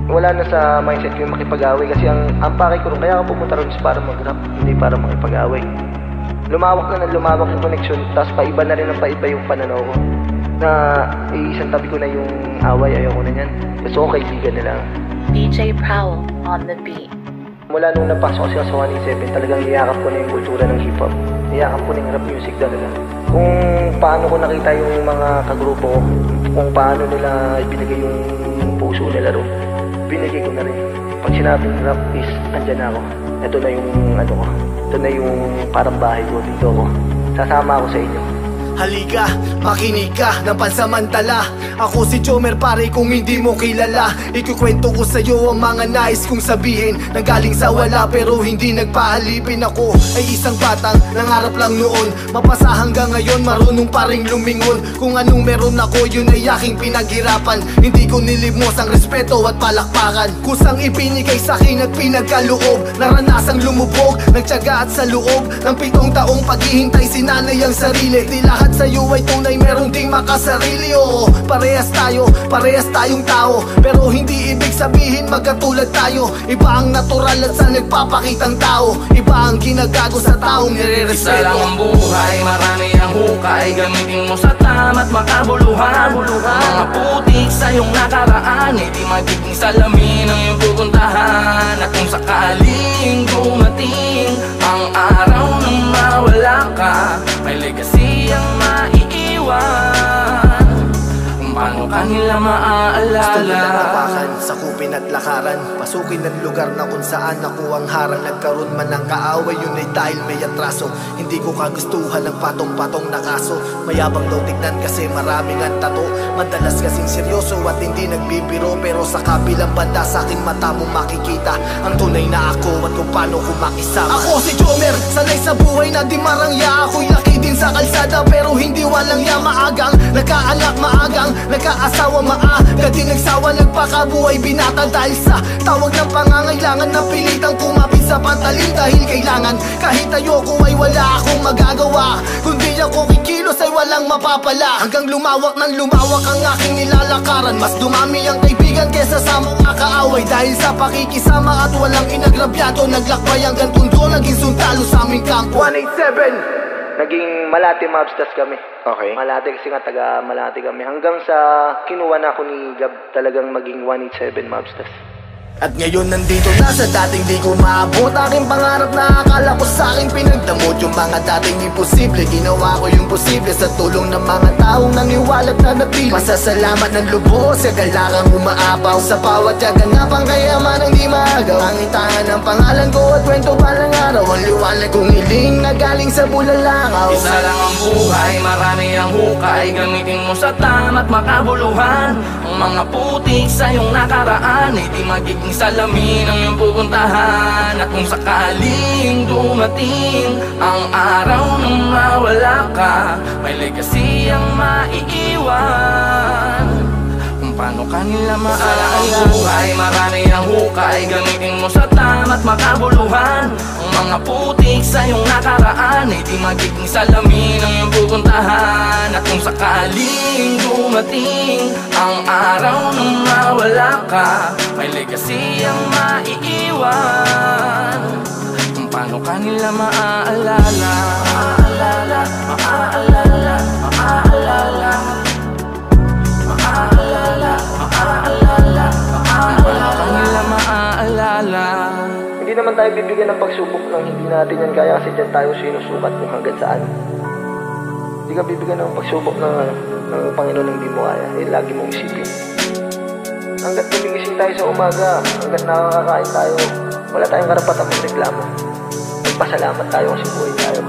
wala na sa mindset ko yung makipag-away. Kasi ang pakay ko rin, kaya ako pumunta rin para mag-rap, hindi para makipag-away. Lumawak na lumawak yung connection, tapos paiba na rin ang paiba yung pananaw ko. Na isang tabi ko na yung away, ayoko na yan. Gusto ko kaibigan na lang. DJ Prowl on the beat. Mula nung napasok kasi sa 187, talagang niyakap ko na yung kultura ng hip-hop. Niyakap ko na yung rap music talaga. Kung paano ko nakita yung mga kagrupo ko, kung paano nila ibinigay yung puso nila ron, binigay ko na rin. Pag sinabing rap is, andyan na ako. Ito na yung ano ko. Ito na yung parang bahay ko, dito ako. Sasama ako sa inyo. Halika, makinig ka ng pansamantala. Ako si Jomer pare kung hindi mo kilala. Ikukwento ko sa'yo ang mga nais kong sabihin. Nanggaling sa wala pero hindi nagpahalipin. Ako ay isang batang nangarap lang noon. Mapasa hanggang ngayon marunong pa ring lumingon. Kung anong meron ako yun ay aking pinaghirapan. Hindi ko nilimos ang respeto at palakpakan. Kusang ibinigay sa'kin at pinagkaloob. Naranasang lumubog, nagtyaga at sa loob ng 7 taong paghihintay sinanay ang sarili. Di lahat sa'yo ay tunay, meron ding makasarili. Oo, parehas tayong tao. Pero hindi ibig sabihin magkatulad tayo. Iba ang natural at sa nagpapakitang tao. Iba ang ginagago sa taong nire-respeto. Isa lang ang buhay, marami ang hukay. Gamitin mo sa tama't makabuluhan. Mga putik sa iyong nakaraan, hindi magiging salamin ang iyong pupuntahan. At kung sakaling dumating ang araw nang mawala ka, may legacy ang maiiwan. Kung paano kanila maaalala. Gusto nilang hawakan, sakupin at lakaran. Pasukin ang lugar na kung saan ako ang harang. Nagkaroon man ng kaaway, yun ay dahil may atraso. Hindi ko kagustuhan ng patong-patong na kaso. Mayabang daw tignan kasi maraming ang tato. Madalas kasing seryoso at hindi nagbibiro. Pero sa kabilang banda sa aking mata mo makikita ang tunay na ako at kung paano ko makisama. Ako si Jomer, sanay sa buhay na di marangya. Ako'y laki din sa kalsada pero hindi walang ya. Maagang, nagkaanak maagang, nagkaasawa maaga. Di nagsawa, nagpakabuhay binata dahil sa tawag ng pangangailangan. Napilitang kumapit sa pantalin dahil kailangan. Kahit ayoko ay wala akong magagawa. Kung di ako kikilos ay walang mapapala. Hanggang lumawak ng lumawak ang aking nilalakaran. Mas dumami ang kaibigan kesa sa mga kaaway. Dahil sa pakikisama at walang inagrabyado, naglakbay hanggang tundo, naging sundalo sa aming kampo. 187! Naging Malate Mobsters kami. Okay. Malate kasi nga taga Malate kami. Hanggang sa kinuha na ako ni Gab, talagang maging 187 Mobsters. At ngayon nandito na sa dating di ko maabot. Aking pangarap na akala ko sa akin pinagdamot. Yung mga dating imposible, ginawa ko yung posible. Sa tulong ng mga taong nangiwalat na napili. Masasalamat ng lubos, sa galakang umaapaw. Sa bawat yaganapang kayaman ang di maagaw. Ang itangan ng pangalan ko at kwento balang araw. Ang liwanag kong hiling na galing sa bulalangaw. Isa lang ang buhay, marami ang hukay. Gamitin mo sa tama't makabuluhan. Ang mga putik sa iyong nakaraan, hindi magiging salamin ang iyong pupuntahan. At kung sakaling dumating ang araw nang mawala ka, may legacy ang maiiwan. Kung paano kanila maaalala. Buhay, marami ang hukay. Gamitin mo sa tama't makabuluhan. Ang mga putik sa iyong nakaraan, hindi magiging salamin ang iyong pupuntahan. At kung sakaling dumating ang araw nang mawala ka, may legacy ang maiiwan. Kung paano kanila maaalala. Maaalala, maaalala, maaalala. Maaalala, maaalala, maaalala. Kung paano kanila maaalala. Hindi naman tayo bibigyan ng pagsubok ng hindi natin yan kaya kasi dyan tayo sinusukat kung hanggang saan. Hindi ka bibigyan ng pagsubok ng Panginoon ng di mo kaya. Lagi mong isipin. Hanggat gumigising tayo sa umaga, hanggat nakakakain tayo, wala tayong karapatan magreklamo. Magpasalamat tayo kasi buhay tayo.